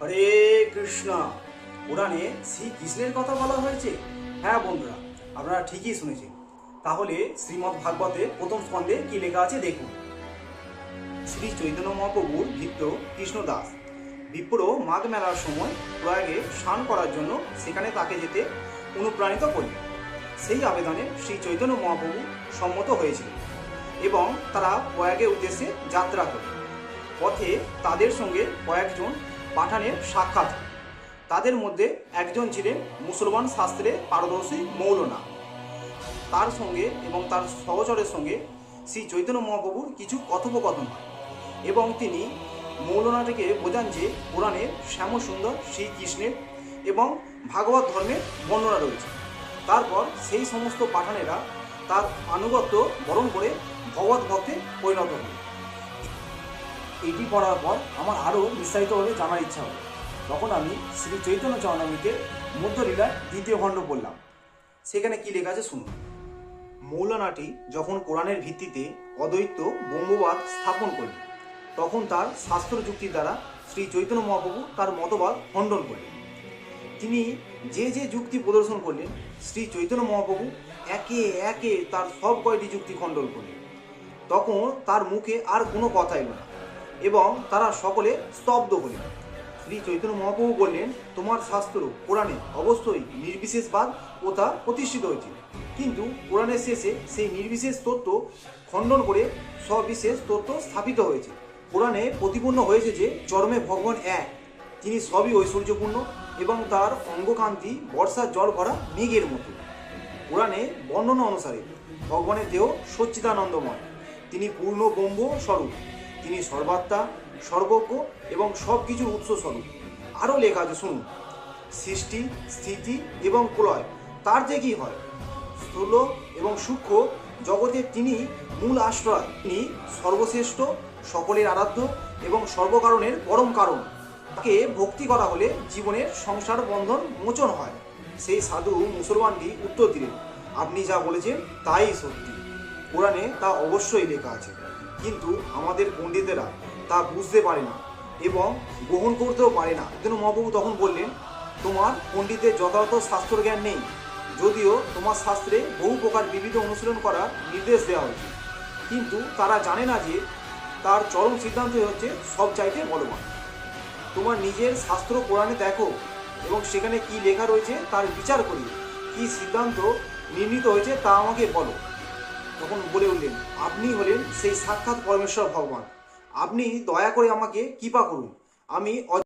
হরে কৃষ্ণ। পুরাণে শ্রীকৃষ্ণের কথা বলা হয়েছে। হ্যাঁ বন্ধুরা, আপনারা ঠিকই শুনেছেন। তাহলে শ্রীমদ্ ভাগবতে প্রথম স্কন্ধে কি লেখা আছে দেখুন। শ্রী চৈতন্য মহাপ্রভুর ভৃত্য কৃষ্ণদাস বিপ্র মাঘ মেলার সময় প্রয়াগে স্নান করার জন্য সেখানে তাকে যেতে অনুপ্রাণিত করলেন। সেই আবেদনে শ্রী চৈতন্য মহাপ্রভু সম্মত হয়েছিলেন এবং তারা প্রয়াগের উদ্দেশ্যে যাত্রা করলেন। পথে তাদের সঙ্গে কয়েকজন পাঠানের সাক্ষাৎ হয়। তাদের মধ্যে একজন ছিলেন মুসলমান শাস্ত্রে পারদর্শী মৌলনা। তার সঙ্গে এবং তার সহচরের সঙ্গে শ্রী চৈতন্য মহাপ্রভুর কিছু কথোপকথন হয় এবং তিনি মৌলনাটিকে বোঝান যে পুরাণের শ্যামসুন্দর শ্রীকৃষ্ণের এবং ভাগবত ধর্মের বর্ণনা রয়েছে। তারপর সেই সমস্ত পাঠানেরা তার আনুগত্য বরণ করে ভগবত ভক্তে পরিণত হল। এটি পড়ার পর আমার আরও বিস্তারিতভাবে জানার ইচ্ছা হলো। তখন আমি শ্রী চৈতন্য চরণামৃতের মধ্যলীলার দ্বিতীয় খণ্ড পড়লাম। সেখানে কি লেখা আছে শুনুন। মৌলানাটি যখন কোরআনের ভিত্তিতে অদ্বৈত ব্রহ্মবাদ স্থাপন করলেন, তখন তার শাস্ত্র যুক্তির দ্বারা শ্রী চৈতন্য মহাপ্রভু তার মতবাদ খণ্ডন করলেন। তিনি যে যে যুক্তি প্রদর্শন করলেন, শ্রী চৈতন্য মহাপ্রভু একে একে তার সব কয়টি যুক্তি খণ্ডন করলেন। তখন তার মুখে আর কোনো কথা এলো না এবং তারা সকলে স্তব্ধ হলেন। শ্রী চৈতন্য মহাপ্রভু বললেন, তোমার শাস্ত্র কোরআনে অবশ্যই নির্বিশেষবাদ প্রথা প্রতিষ্ঠিত হয়েছে, কিন্তু কোরআনের শেষে সেই নির্বিশেষ তত্ত্ব খণ্ডন করে সবিশেষ তত্ত্ব স্থাপিত হয়েছে। কোরআনে প্রতিপন্ন হয়েছে যে চরমে ভগবান এক, তিনি সবই ঐশ্বর্যপূর্ণ এবং তার অঙ্গকান্তি বর্ষার জল ভরা মেঘের মতো। কোরআনে বর্ণনা অনুসারে ভগবানের দেহ সচ্চিদানন্দময়, তিনি পূর্ণ ব্রহ্ম স্বরূপ, তিনি সর্বাত্মা, সর্বজ্ঞ এবং সব কিছুর উৎস স্বরূপ। আরও লেখা আছে শুনুন। সৃষ্টি, স্থিতি এবং প্রলয় তার যে কি হয়, স্থূল এবং সূক্ষ্ম জগতের তিনি মূল আশ্রয়, তিনি সর্বশ্রেষ্ঠ, সকলের আরাধ্য এবং সর্বকারণের পরম কারণ। তাকে ভক্তি করা হলে জীবনের সংসার বন্ধন মোচন হয়। সেই সাধু মুসলমানটি উত্তর দিলেন, আপনি যা বলেছেন তাই সত্যি, কোরআনে তা অবশ্যই লেখা আছে, কিন্তু আমাদের পণ্ডিতেরা তা বুঝতে পারে না এবং গ্রহণ করতেও পারে না। কিন্তু মহাপ্রভু তখন বললেন, তোমার পণ্ডিতের যথাযথ শাস্ত্র জ্ঞান নেই, যদিও তোমার শাস্ত্রে বহু প্রকার বিবিধ অনুশীলন করার নির্দেশ দেওয়া হয়েছে, কিন্তু তারা জানে না যে তার চরম সিদ্ধান্তই হচ্ছে সব চাইতে বলবান। তোমার নিজের শাস্ত্র কোরআনে দেখো এবং সেখানে কি লেখা রয়েছে তার বিচার করি, কি সিদ্ধান্ত নির্ণীত হয়েছে তা আমাকে বলো। তখন বলে উঠলেন, আপনি হলেন সেই সাক্ষাৎ পরমেশ্বর ভগবান, আপনি দয়া করে আমাকে কৃপা করুন, আমি